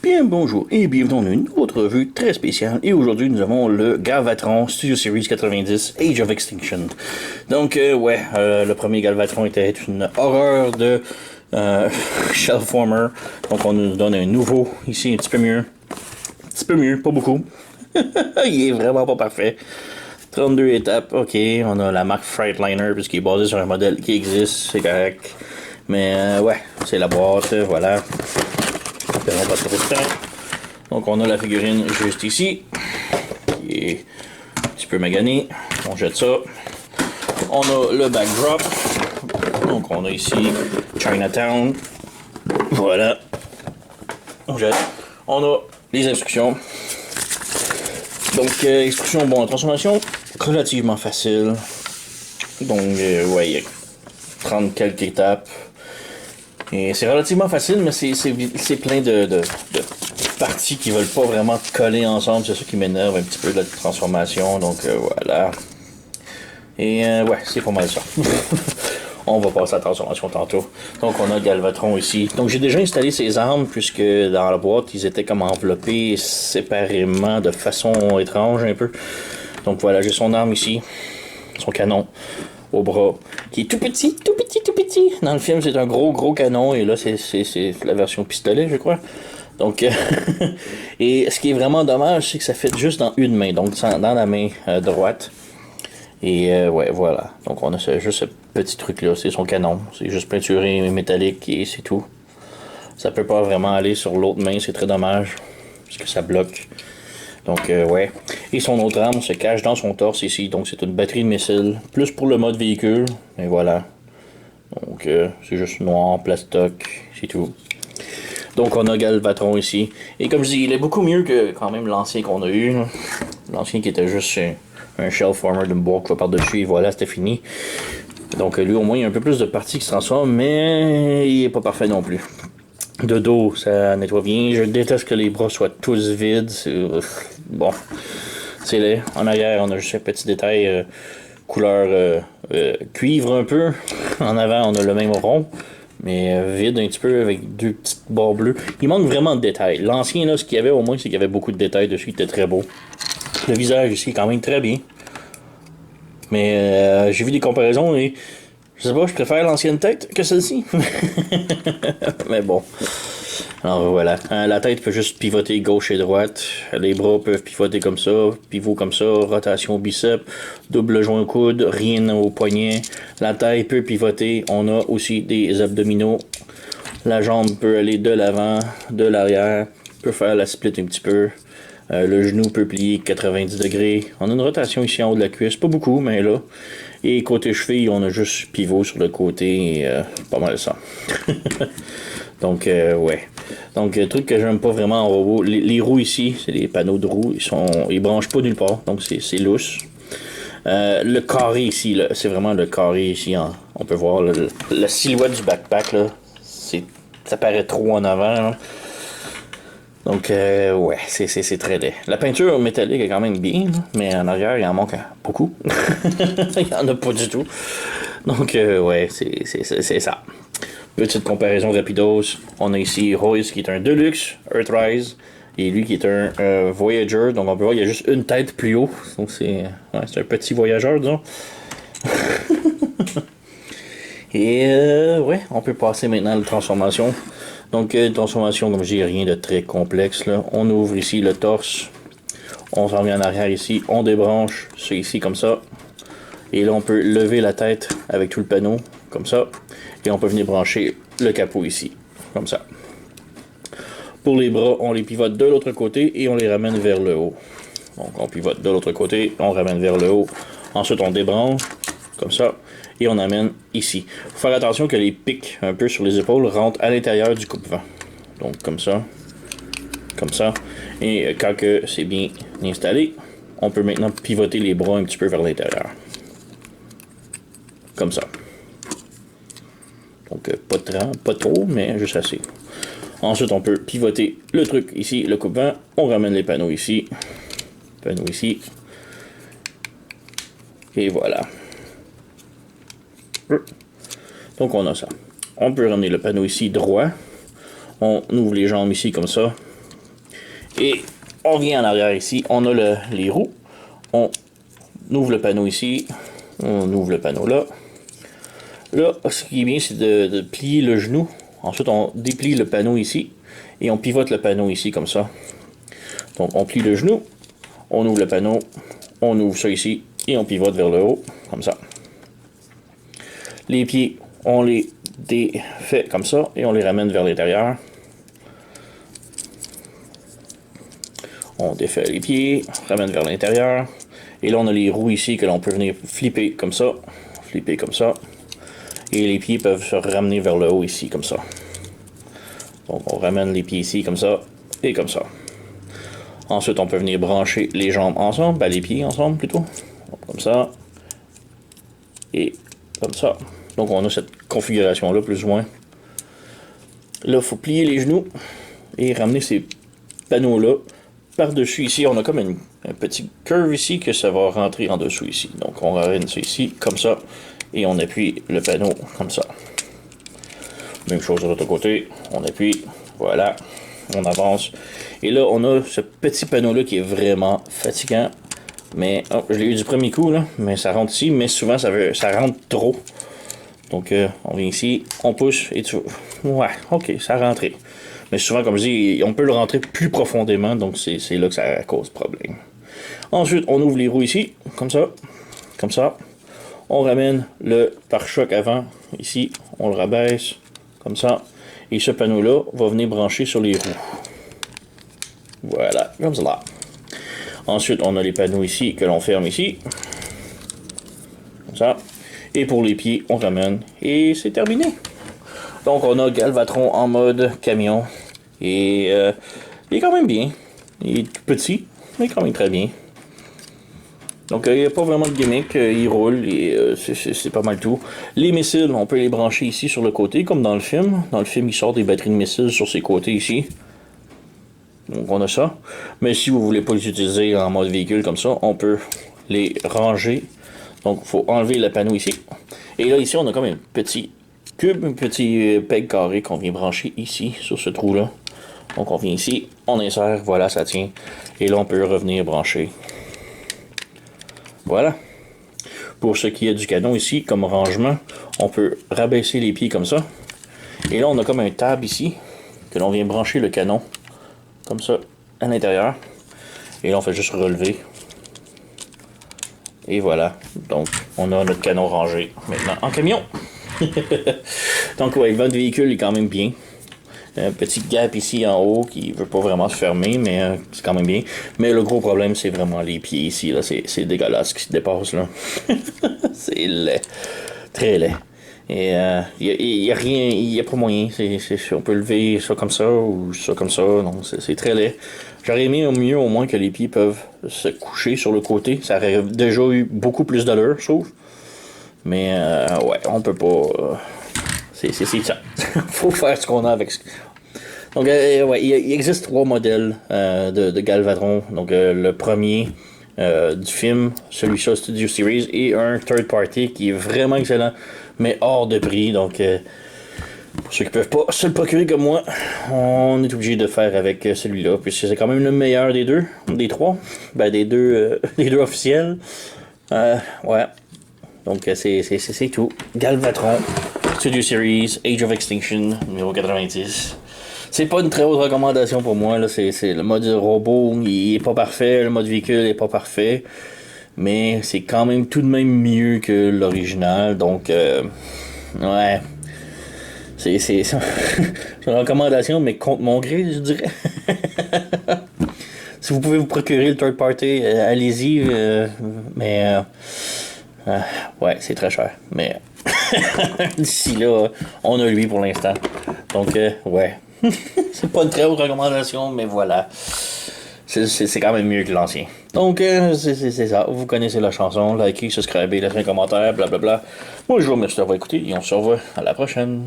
Bien bonjour et bienvenue dans une autre revue très spéciale. Et aujourd'hui nous avons le Galvatron Studio Series 90 Age of Extinction. Donc le premier Galvatron était une horreur de Shellformer. Donc on nous donne un nouveau ici, un petit peu mieux, pas beaucoup. Il est vraiment pas parfait. 32 étapes, ok, on a la marque Freightliner puisqu'il est basé sur un modèle qui existe, c'est correct. Mais c'est la boîte, voilà. Perdons pas trop de temps. Donc on a la figurine juste ici, qui est un petit peu maganée. On jette ça. On a le backdrop. Donc on a ici Chinatown. Voilà. On jette. On a les instructions. Donc instructions, bon, transformation relativement facile. Donc il y a 30 quelques étapes. Et c'est relativement facile, mais c'est plein de parties qui veulent pas vraiment coller ensemble. C'est ça qui m'énerve un petit peu de la transformation. Donc voilà. Et c'est pas mal ça. On va passer à la transformation tantôt. Donc on a Galvatron ici. Donc j'ai déjà installé ces armes puisque dans la boîte ils étaient comme enveloppés séparément de façon étrange un peu. Donc voilà, j'ai son arme ici. Son canon au bras, qui est tout petit. Dans le film, c'est un gros canon, et là, c'est la version pistolet, je crois. Donc, et ce qui est vraiment dommage, c'est que ça fait juste dans une main, donc dans la main droite. Et voilà. Donc, on a juste ce petit truc-là, c'est son canon. C'est juste peinturé métallique, et c'est tout. Ça peut pas vraiment aller sur l'autre main, c'est très dommage, parce que ça bloque. Donc, Et son autre arme se cache dans son torse ici. Donc, c'est une batterie de missiles. Plus pour le mode véhicule. Et voilà. Donc, c'est juste noir, plastoc. C'est tout. Donc, on a Galvatron ici. Et comme je dis, il est beaucoup mieux que quand même l'ancien qu'on a eu. L'ancien qui était juste un Shellformer d'une boîte qui va par-dessus. Et voilà, c'était fini. Donc, lui, au moins, il y a un peu plus de parties qui se transforment. Mais il est pas parfait non plus. De dos, ça nettoie bien. Je déteste que les bras soient tous vides. Bon, c'est laid. En arrière, on a juste un petit détail couleur cuivre un peu. En avant, on a le même rond, mais vide un petit peu avec deux petites barres bleues. Il manque vraiment de détails. L'ancien, là, ce qu'il y avait au moins, c'est qu'il y avait beaucoup de détails dessus. Il était très beau. Le visage ici est quand même très bien. Mais j'ai vu des comparaisons et je sais pas, je préfère l'ancienne tête que celle-ci. Mais bon. Alors voilà. La tête peut juste pivoter gauche et droite. Les bras peuvent pivoter comme ça. Pivot comme ça. Rotation biceps. Double joint au coude. Rien au poignet. La taille peut pivoter. On a aussi des abdominaux. La jambe peut aller de l'avant, de l'arrière. Peut faire la split un petit peu. Le genou peut plier 90 degrés. On a une rotation ici en haut de la cuisse. Pas beaucoup, mais là. Et côté cheville, on a juste pivot sur le côté. Et, pas mal ça. Donc, Donc, truc que j'aime pas vraiment en robot. Les roues ici, c'est des panneaux de roues. Ils branchent pas nulle part. Donc, c'est lousse. Le carré ici, là, c'est vraiment le carré ici. On peut voir la silhouette du backpack. Là, ça paraît trop en avant. Là. Donc, c'est très laid. La peinture métallique est quand même bien, là, mais en arrière, il en manque beaucoup. Il n'y en a pas du tout. Donc, c'est ça. Petite comparaison rapidos. On a ici Royce qui est un Deluxe Earthrise. Et lui qui est un Voyager. Donc, on peut voir qu'il y a juste une tête plus haut. Donc, c'est un petit voyageur, disons. Et on peut passer maintenant à la transformation. Donc, transformation, comme je dis, rien de très complexe. Là. On ouvre ici le torse. On s'en vient en arrière ici. On débranche c'est ici comme ça. Et là, on peut lever la tête avec tout le panneau, comme ça. Et on peut venir brancher le capot ici, comme ça. Pour les bras, on les pivote de l'autre côté et on les ramène vers le haut. Donc, on pivote de l'autre côté, on ramène vers le haut. Ensuite, on débranche, comme ça. Et on amène ici. Il faut faire attention que les pics un peu sur les épaules rentrent à l'intérieur du coupe-vent. Donc comme ça. Comme ça. Et quand que c'est bien installé, on peut maintenant pivoter les bras un petit peu vers l'intérieur. Comme ça. Donc pas trop, mais juste assez. Ensuite, on peut pivoter le truc ici, le coupe-vent. On ramène les panneaux ici. Panneaux ici. Et voilà. Donc on a ça. On peut ramener le panneau ici droit. On ouvre les jambes ici comme ça. Et on vient en arrière ici, on a les roues. On ouvre le panneau ici, on ouvre le panneau là. Là, ce qui est bien, c'est de plier le genou. Ensuite, on déplie le panneau ici et on pivote le panneau ici comme ça. Donc, on plie le genou, on ouvre le panneau, on ouvre ça ici et on pivote vers le haut, comme ça. Les pieds, on les défait comme ça et on les ramène vers l'intérieur. On défait les pieds, on ramène vers l'intérieur. Et là, on a les roues ici que l'on peut venir flipper comme ça. Flipper comme ça. Et les pieds peuvent se ramener vers le haut ici, comme ça. Donc, on ramène les pieds ici, comme ça, et comme ça. Ensuite, on peut venir brancher les jambes ensemble, les pieds ensemble plutôt. Comme ça. Et comme ça. Donc, on a cette configuration-là, plus ou moins. Là, il faut plier les genoux et ramener ces panneaux-là par-dessus. Ici, on a comme un petit curve ici que ça va rentrer en dessous ici. Donc, on ramène ça ici, comme ça. Et on appuie le panneau comme ça. Même chose de l'autre côté. On appuie. Voilà. On avance. Et là, on a ce petit panneau-là qui est vraiment fatigant. Mais, oh, je l'ai eu du premier coup, là. Mais ça rentre ici. Mais souvent, ça rentre trop. Donc, on vient ici. On pousse. Et tu... Ouais, ok, ça a rentré. Mais souvent, comme je dis, on peut le rentrer plus profondément. Donc, c'est là que ça cause problème. Ensuite, on ouvre les roues ici. Comme ça. Comme ça. On ramène le pare-choc avant, ici, on le rabaisse, comme ça. Et ce panneau-là va venir brancher sur les roues. Voilà, comme ça. Ensuite, on a les panneaux ici que l'on ferme ici. Comme ça. Et pour les pieds, on ramène. Et c'est terminé. Donc, on a Galvatron en mode camion. Et il est quand même bien. Il est tout petit, mais quand même très bien. Donc, il n'y a pas vraiment de gimmick, il roule et c'est pas mal tout. Les missiles, on peut les brancher ici sur le côté, comme dans le film. Dans le film, il sort des batteries de missiles sur ses côtés ici. Donc, on a ça. Mais si vous voulez pas les utiliser en mode véhicule comme ça, on peut les ranger. Donc, il faut enlever le panneau ici. Et là, ici, on a comme un petit cube, un petit peg carré qu'on vient brancher ici, sur ce trou-là. Donc, on vient ici, on insère, voilà, ça tient. Et là, on peut revenir brancher. Voilà. Pour ce qui est du canon ici, comme rangement, on peut rabaisser les pieds comme ça. Et là, on a comme un tab ici, que l'on vient brancher le canon, comme ça, à l'intérieur. Et là, on fait juste relever. Et voilà. Donc, on a notre canon rangé maintenant en camion. Donc, ouais, le véhicule est quand même bien. Un petit gap ici en haut qui veut pas vraiment se fermer, mais c'est quand même bien. Mais le gros problème, c'est vraiment les pieds ici. Là, c'est dégueulasse ce qui se dépasse là. C'est laid. Très laid. Et il y a rien, il y a pas moyen. On peut lever ça comme ça ou ça comme ça. Non, c'est très laid. J'aurais aimé au mieux au moins que les pieds peuvent se coucher sur le côté. Ça aurait déjà eu beaucoup plus d'allure, je trouve. Mais ouais, on peut pas. C'est ça. Faut faire ce qu'on a avec. Donc, ouais, il existe 3 modèles de Galvatron. Donc, le premier du film, celui-là Studio Series, et un third party qui est vraiment excellent, mais hors de prix. Donc, pour ceux qui peuvent pas se le procurer comme moi, on est obligé de faire avec celui-là, puisque c'est quand même le meilleur des deux, des 3, ben des deux officiels. Ouais. Donc, c'est tout. Galvatron, Studio Series, Age of Extinction, numéro 90. C'est pas une très haute recommandation pour moi. Là. C'est le mode robot, il est pas parfait. Le mode véhicule est pas parfait. Mais c'est quand même tout de même mieux que l'original. Donc, ouais. C'est une recommandation, mais contre mon gré, je dirais. Si vous pouvez vous procurer le third party, allez-y. Mais, ouais, c'est très cher. Mais, d'ici là, on a lui pour l'instant. Donc, ouais. C'est pas une très haute recommandation, mais voilà. C'est quand même mieux que l'ancien. Donc, c'est ça. Vous connaissez la chanson. Likez, subscribez, laissez un commentaire, blablabla. Moi, je vous remercie d'avoir écouté et on se revoit à la prochaine.